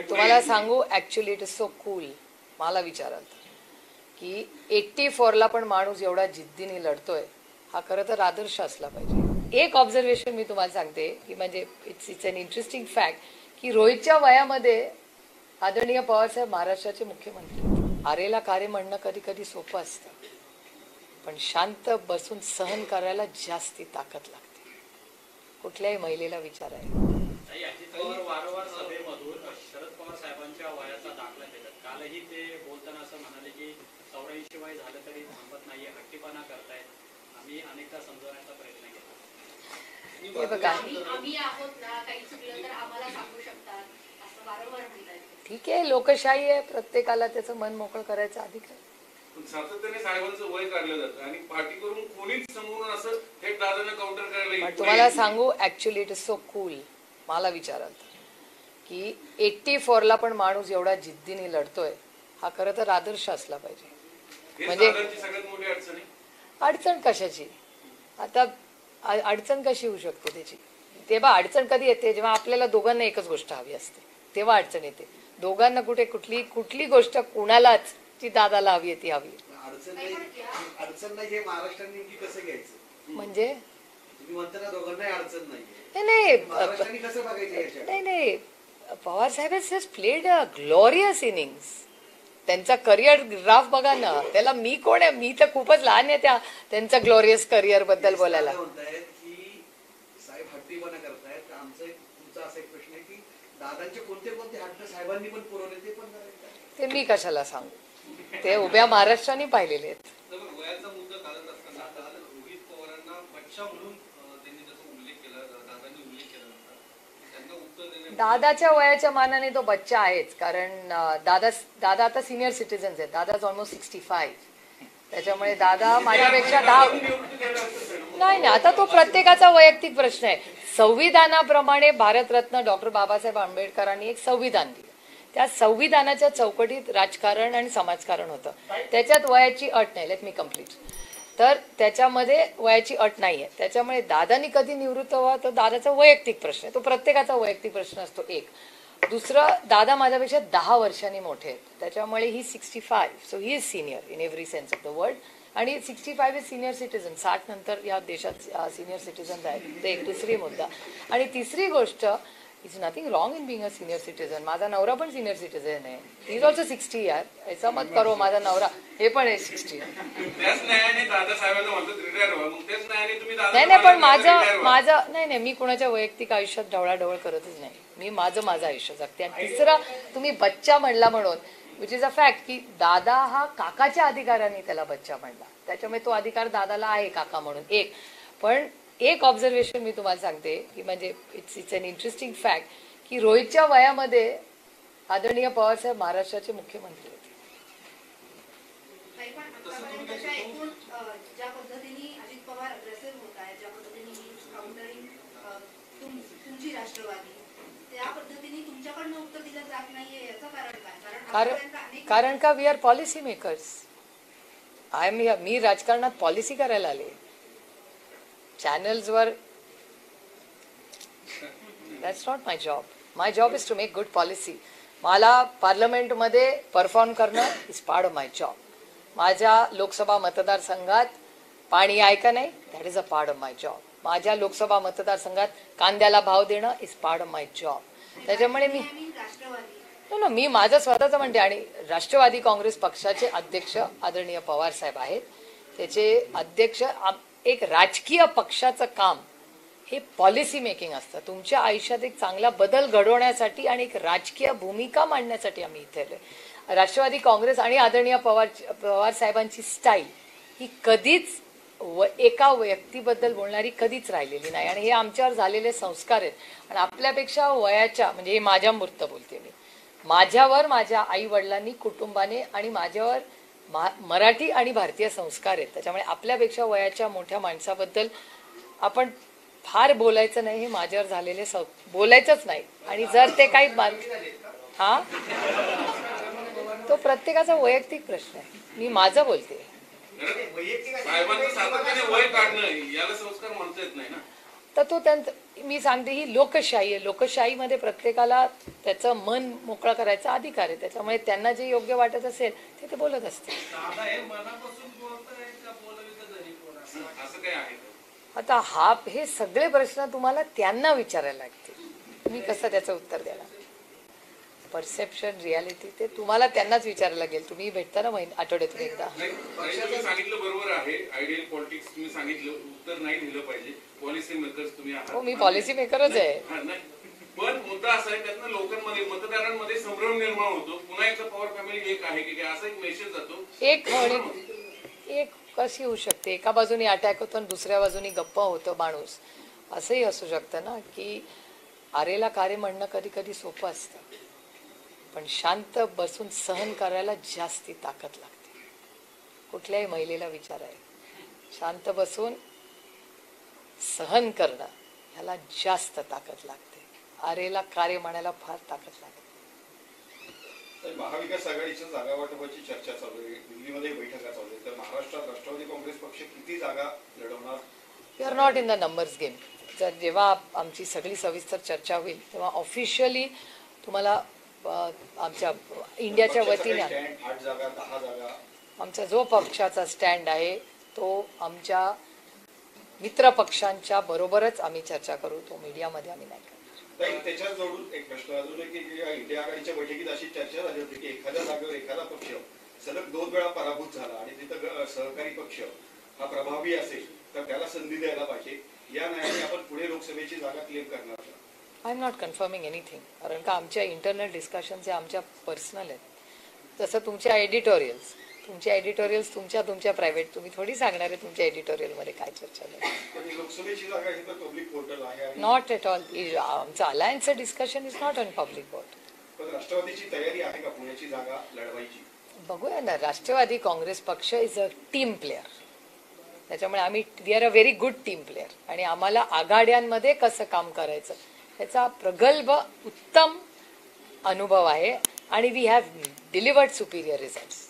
तुम्हाला सांगू, actually it is so cool. मला विचाराल की 84 ला पण माणूस एवढा जिद्दीने लढतोय, हा खरं तर आदर्श असला पाहिजे. एक ऑब्झर्वेशन मी तुम्हाला सांगते की म्हणजे इट्स एन इंटरेस्टिंग फॅक्ट की रोहितच्या वयामध्ये आदरणीय पवारसाहेब महाराष्ट्राचे मुख्यमंत्री. आरेला कार्य म्हणणं कधी कधी सोपं असतं, पण शांत बसून सहन करायला जास्ती ताकद लागते. कुठल्याही महिलेला विचारायला. वारंवार सभेमधून शरद पवार साहेबांच्या वयाचा दाखला देतात. कालही ते बोलताना असं म्हणाले की 84 वय झालं तरी थांबत नाहीये, हट्टीपणा करतायत. आम्ही अनेकदा समजवण्याचा प्रयत्न केला. हे बघा, आम्ही आहोत ना, काही चुकलं तर आम्हाला सांगू शकतात असं वारंवार म्हणतात. ठीक आहे, लोकशाही आहे, प्रत्येकाला त्याचं मन मोकळं करायचा अधिकार. सातत्याने साहेबांचं वय काढलं जातं आणि पार्टी करून कोणीच समोरून असं थेट दादांना काउंटर करायला. पण तुम्हाला सांगू, actually it is so cool. मला विचाराल की 84 ला पण माणूस एवढा जिद्दीने लढतोय, हा खरं तर आदर्श असला पाहिजे. म्हणजे सगळ्यात मोठी अडचण आहे. अडचण कशाची? आता अडचण कशी होऊ शकते त्याची? तेव्हा अडचण कधी येते जेव्हा आपल्याला दोघांना एकच गोष्ट हवी असते, तेव्हा अडचण येते. दोघांना कुठली गोष्ट कुणालाच ती दादाला हवी आहे ती हवी. अडचण नाही हे महाराष्ट्राने कसं घ्यायचं? म्हणजे तुम्ही म्हणता ना दोघांनाही अडचण नाही, नाही, Pawar Saheb has played a glorious innings. त्यांचा करिअर ग्राफ बघा ना. त्याला मी कोण आहे? मी तर खूपच लहान आहे त्यांच्या ग्लोरियस करिअर बद्दल बोलायला. साहेब हट्टीपणा करतायत. आमचा तुमचा असा एक प्रश्न आहे की दादांचे कोणते कोणते हट्ट साहेबांनी पण पुरवले ते पण करायचे. ते मी कशाला सांगू, ते उभ्या महाराष्ट्राने पाहिलेले आहेत. वयाचा मुद्दा काढत असताना रोहित पवारांना बच्चा म्हणून त्यांनी जसं उल्लेख केला, दादांनी उल्लेख केला नव्हता, त्यांना उत्तर देणे. दादाच्या वयाच्या मानाने तो बच्चा आहेच, कारण दादा आता सिनियर सिटीजन्स आहेत. दादा इज ऑलमोस्ट 65. त्याच्यामुळे दादा माझ्यापेक्षा 10 नाही. आता तो प्रत्येकाचा वैयक्तिक प्रश्न आहे. संविधानाप्रमाणे भारतरत्न डॉक्टर बाबासाहेब आंबेडकरांनी एक संविधान दिलं. त्या संविधानाच्या चौकटीत राजकारण आणि समाजकारण होतं. त्याच्यात वयाची अट नाही. Let me complete. तर त्याच्यामध्ये वयाची अट नाहीये. त्याच्यामुळे दादानी कधी निवृत्त व्हावं तो दादाचा वैयक्तिक प्रश्न आहे. तो प्रत्येकाचा वैयक्तिक प्रश्न असतो. एक. दुसरं, दादा माझ्यापेक्षा 10 वर्षांनी मोठे आहेत. त्याच्यामुळे ही 65. So he is senior in every sense of the word. आणि 65 इज सिनियर सिटीजन. 60 नंतर या देशात सिनियर सिटीजन आहेत. ते एक दुसरी मुद्दा. आणि तिसरी गोष्ट, it's nothing wrong in being a senior citizen. माझा नवरा पण सिनियर सिटीजन आहे. ही इज ऑल्सो 60 यार. याचा मत करो, माझा नवरा हे पण आहे 60. नाही, पण माझं नाही, मी कुणाच्या वैयक्तिक आयुष्यात ढवळाढवळ करतच नाही. मी माझं आयुष्य जगते. आणि तिसरं, तुम्ही बच्चा म्हणला म्हणून, विच इज अ फॅक्ट की दादा हा काकाच्या अधिकाराने त्याला बच्चा म्हणला. त्याच्यामुळे तो अधिकार दादाला आहे काका म्हणून. एक. पण एक ऑब्झर्वेशन मी तुम्हाला सांगते की म्हणजे इट्स एन इंटरेस्टिंग फॅक्ट की रोहितच्या वयामध्ये आदरणीय पवारसाहेब महाराष्ट्राचे मुख्यमंत्री होते. ज्या पद्धतीने अजित पवार अग्रेसिव्ह होत आहेत, ज्या पद्धतीने काउंटरिंग तुमची राष्ट्रवादी, त्या पद्धतीने तुमच्याकडनं उत्तर दिलं जात नाहीये, याचं कारण काय? कारण का वी आर पॉलिसी मेकर्स. मी राजकारणात पॉलिसी करायला आले. चॅनल्सवर that's not my job. My job is to make good policy. मला पार्लमेंटमध्ये परफॉर्म करणं is part of my job. माझ्या लोकसभा मतदारसंघात पाणी आहे का नाही, that is a part of my job. माझ्या लोकसभा मतदारसंघात कांद्याला भाव देणं is part of my job. त्याच्यामुळे मी माझं स्वतःच म्हणते. आणि राष्ट्रवादी काँग्रेस पक्षाचे अध्यक्ष आदरणीय पवार साहेब आहेत. त्याचे अध्यक्ष. एक राजकीय पक्षाचं काम हे पॉलिसी मेकिंग असतं. तुमच्या आयुष्यात एक चांगला बदल घडवण्यासाठी आणि एक राजकीय भूमिका मांडण्यासाठी आम्ही इथे आलोय. राष्ट्रवादी काँग्रेस आणि आदरणीय पवार साहेबांची स्टाईल ही कधीच एका व्यक्तीबद्दल बोलणारी कधीच राहिलेली नाही. आणि हे आमच्यावर झालेले संस्कार आहेत. आणि आपल्यापेक्षा वयाच्या, म्हणजे हे माझ्या मूर्त बोलते मी, माझ्यावर माझ्या आई वडिलांनी, कुटुंबाने आणि माझ्यावर मराठी आणि भारतीय संस्कार आहेत. त्याच्यामुळे आपल्यापेक्षा वयाच्या मोठ्या माणसाबद्दल आपण फार बोलायचं नाही. हे माझ्यावर झालेले बोलायचंच नाही. आणि जर ते काही हा तो प्रत्येकाचा वैयक्तिक प्रश्न आहे. मी माझं बोलते. तर तो त्यांचं मी सांगते ही लोकशाही आहे. लोकशाहीमध्ये प्रत्येकाला त्याचं मन मोकळं करायचा अधिकार आहे. त्याच्यामुळे त्यांना जे योग्य वाटत असेल ते बोलत असतील. दादा हे मनापासून बोलताय का बोलवितं जरी कोण असं काय आहे का? आता हे सगळे प्रश्न तुम्हाला त्यांना विचारायला लागतील. तुम्ही कसं त्याचं उत्तर देणार? परसेप्शन, रियालिटी ते तुम्हाला त्यांनाच विचारायला लागेल. तुम्ही भेटता ना आठवड्यातून एकदा. तुम्ही सांगितलं बरोबर आहे. आयडियल पॉलिटिक्स तुम्ही सांगितलं, उत्तर नाही दिलं पाहिजे. पॉलिसी मेकर्स तुम्ही आहात. हो, मी पॉलिसी मेकरच आहे. नाही, पण मुद्दा असा आहे त्यातनं लोकांमध्ये मतदारांमध्ये संभ्रम निर्माण होतो. पुन्हा एकदा पवार फॅमिली एक आहे की असा एक मेसेज जातो. एक कशी होऊ शकते? एका बाजूने अटॅक होतो आणि दुसऱ्या बाजूने गप्पा होतं माणूस. असंही असू शकतं ना की आरेला कार्य म्हणणं कधी कधी सोपं असतं, पण शांत बसून सहन करायला जास्ती ताकद लागते. कुठल्याही महिलेला विचार आहे, शांत बसून सहन करणं ह्याला जास्त ताकद लागते. आरेला कार्य म्हणायला फार ताकद लागते. महाविकास आघाडीच्या जागा वाटपाची चर्चा चालू आहे. दिल्लीमध्ये बैठका चालू आहे. तर महाराष्ट्रात राष्ट्रवादी काँग्रेस पक्ष किती जागा लढवणार? We are not in the numbers game. जर जेव्हा आमची सगळी सविस्तर चर्चा होईल तेव्हा ऑफिशियली तुम्हाला आमच्या इंडियाच्या वतीने 8 जागा 10 जागा आमचा जो पक्षाचा स्टँड आहे तो आमच्या मित्र पक्षांच्या बरोबरच आम्ही चर्चा करू. तो मीडियामध्ये आम्ही नाही करणार. त्याच्यात जोडून एक प्रश्न अजून आहे की इंडिया आघाडीच्या बैठकीत अशी चर्चा झाली होती की एखाद्या जागेवर एखादा पक्ष सलग 2 वेळा पराभूत झाला आणि तिथं सहकारी पक्ष हा प्रभावी असेल तर त्याला संधी द्यायला पाहिजे. या न्यायाने आपण पुढे लोकसभेची जागा क्लेम करणार. I am not confirming anything. कारण का आमच्या इंटरनल डिस्कशन्स हे आमच्या पर्सनल आहेत. तसं तुमच्या एडिटोरियल्स तुमच्या प्रायव्हेट, तुम्ही थोडी सांगणार आहे तुमच्या एडिटोरियलमध्ये काय चर्चा झाली. लोकसभेची जागा ही तर पब्लिक पोर्टल आहे. Not at all. आमचं अलायन्सचं discussion is not on public board. पण राष्ट्रवादीची तयारी आहे का पुण्याची जागा लढवायची? बघूया ना. राष्ट्रवादी काँग्रेस पक्ष इज अ टीम प्लेअर. त्याच्यामुळे we are a very good team player आणि आम्हाला आघाड्यांमध्ये कसं काम करायचं ह्याचा प्रगल्भ उत्तम अनुभव आहे आणि we have delivered superior results.